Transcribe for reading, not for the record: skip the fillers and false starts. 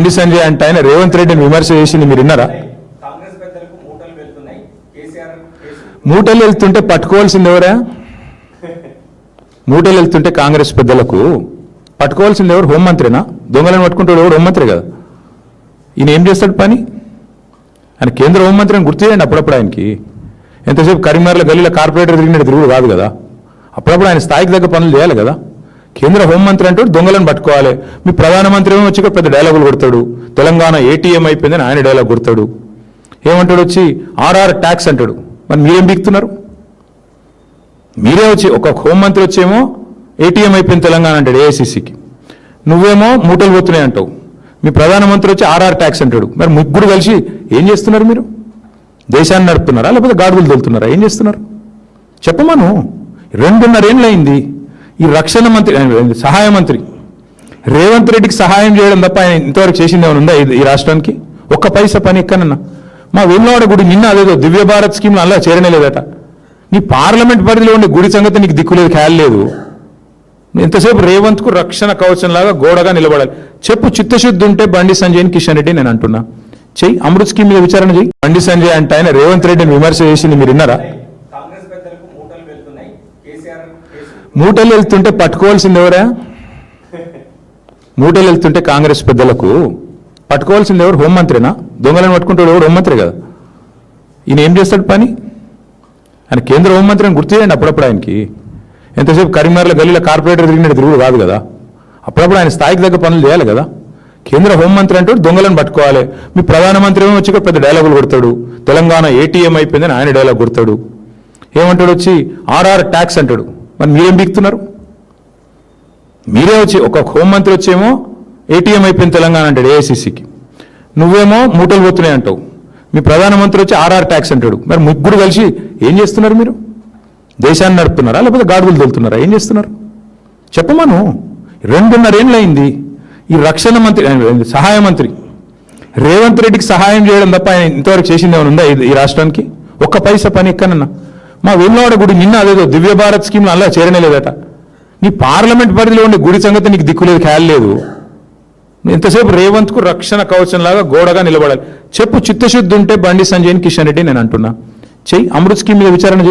బండి సంజయ్ అంటే ఆయన రేవంత్ రెడ్డిని విమర్శ చేసింది మీరు విన్నారా? మూటలు వెళ్తుంటే పట్టుకోవాల్సింది ఎవరా? మూటలు వెళ్తుంటే కాంగ్రెస్ పెద్దలకు పట్టుకోవాల్సింది ఎవరు? హోంమంత్రినా? దొంగలను పట్టుకుంటాడు ఎవరు? హోంమంత్రి కదా. ఈయన ఏం చేస్తాడు పని? ఆయన కేంద్ర హోంమంత్రి అని గుర్తు చేయండి అప్పుడప్పుడు. ఆయనకి ఎంతసేపు కరీంనగర్లో గల్లీలో కార్పొరేటర్ తిరిగినట్టు తిరుగుడు కాదు కదా. అప్పుడప్పుడు ఆయన స్థాయికి దగ్గర పనులు చేయాలి కదా. కేంద్ర హోంమంత్రి అంటూ దొంగలను పట్టుకోవాలి. మీ ప్రధానమంత్రి ఏమో వచ్చి పెద్ద డైలాగులు కొడతాడు. తెలంగాణ ఏటీఎం అయిపోయిందని ఆయన డైలాగ్ కొడతాడు. ఏమంటాడు వచ్చి ఆర్ఆర్ ట్యాక్స్ అంటాడు. మరి మీరేం బిగుతున్నారు? మీరే వచ్చి ఒక హోంమంత్రి వచ్చేమో ఏటీఎం అయిపోయింది తెలంగాణ అంటాడు ఏఐసిసికి. నువ్వేమో మూటలు పోతున్నాయి అంటావు. మీ ప్రధానమంత్రి వచ్చి ఆర్ఆర్ ట్యాక్స్ అంటాడు. మరి ముగ్గురు కలిసి ఏం చేస్తున్నారు? మీరు దేశాన్ని నడుపుతున్నారా లేకపోతే గాడుగులు తోలుతున్నారా? ఏం చేస్తున్నారు చెప్పమను. 2.5 ఏళ్ళు అయింది. ఈ రక్షణ మంత్రి సహాయ మంత్రి రేవంత్ రెడ్డికి సహాయం చేయడం తప్ప ఆయన ఇంతవరకు చేసింది ఏమైనా ఉందా ఈ రాష్ట్రానికి? ఒక్క పైసా పని ఎక్కనన్నా? మా వేములవాడ గుడి నిన్న అదేదో దివ్య భారత్ స్కీమ్లో అలా చేరనే లేదట. నీ పార్లమెంట్ పరిధిలో ఉండే గుడి సంగతి నీకు దిక్కులేదు, ఖయాల్ లేదు. ఎంతసేపు రేవంత్కు రక్షణ కవచంలాగా గోడగా నిలబడాలి. చెప్పు, చిత్తశుద్ధి ఉంటే బండి సంజయ్ని కిషన్ రెడ్డి నేను అంటున్నా చెయ్యి. అమృత్ స్కీమ్ మీద విచారణ చెయ్యి. బండి సంజయ్ అంటే ఆయన రేవంత్ రెడ్డిని విమర్శ చేసింది మీరు విన్నారా? మూటలు వెళ్తుంటే పట్టుకోవాల్సింది ఎవరా? మూటలు వెళ్తుంటే కాంగ్రెస్ పెద్దలకు పట్టుకోవాల్సింది ఎవరు? హోంమంత్రినా? దొంగలను పట్టుకుంటాడు ఎవరు? హోంమంత్రి కదా. ఈయన ఏం చేస్తాడు పని? ఆయన కేంద్ర హోంమంత్రి అని గుర్తు చేయండి అప్పుడప్పుడు. ఆయనకి ఎంతసేపు కరీంనగర్లో గల్లీలో కార్పొరేటర్ తిరిగినట్టు తిరుగుడు కాదు కదా. అప్పుడప్పుడు ఆయన స్థాయికి దగ్గర పనులు చేయాలి కదా. కేంద్ర హోంమంత్రి అంటూ దొంగలను పట్టుకోవాలి. మీ ప్రధానమంత్రి ఏమో వచ్చి పెద్ద డైలాగులు కొడతాడు. తెలంగాణ ఏటీఎం అయిపోయిందని ఆయన డైలాగ్ కొడతాడు. ఏమంటాడు వచ్చి ఆర్ఆర్ ట్యాక్స్ అంటాడు. మరి మీరేం బిగుతున్నారు? మీరే వచ్చి ఒక హోంమంత్రి వచ్చేమో ఏటీఎం అయిపోయింది తెలంగాణ అంటాడు ఏఐసిసికి. నువ్వేమో మూటలు పోతున్నాయి అంటావు. మీ ప్రధానమంత్రి వచ్చి ఆర్ఆర్ ట్యాక్స్ అంటాడు. మరి ముగ్గురు కలిసి ఏం చేస్తున్నారు? మీరు దేశాన్ని నడుపుతున్నారా లేకపోతే గాడుగులు తోలుతున్నారా? ఏం చేస్తున్నారు చెప్పమను. 2.5 ఏళ్ళు అయింది. ఈ రక్షణ మంత్రి సహాయ మంత్రి రేవంత్ రెడ్డికి సహాయం చేయడం తప్ప ఆయన ఇంతవరకు చేసింది ఏమైనా ఉందా ఈ రాష్ట్రానికి? ఒక్క పైసా పని ఎక్కనన్నా? మా వేములవాడ గుడి నిన్న అదేదో దివ్య భారత్ స్కీమ్లో అలా చేరనే లేదట. నీ పార్లమెంట్ పరిధిలో ఉండే గుడి సంగతి నీకు దిక్కులేదు, ఖయాల్ లేదు. ఎంతసేపు రేవంత్కు రక్షణ కవచంలాగా గోడగా నిలబడాలి. చెప్పు, చిత్తశుద్ధి ఉంటే బండి సంజయ్ని కిషన్ రెడ్డి నేను అంటున్నా చెయ్యి. అమృత్ స్కీమ్ మీద విచారణ చెయ్యి.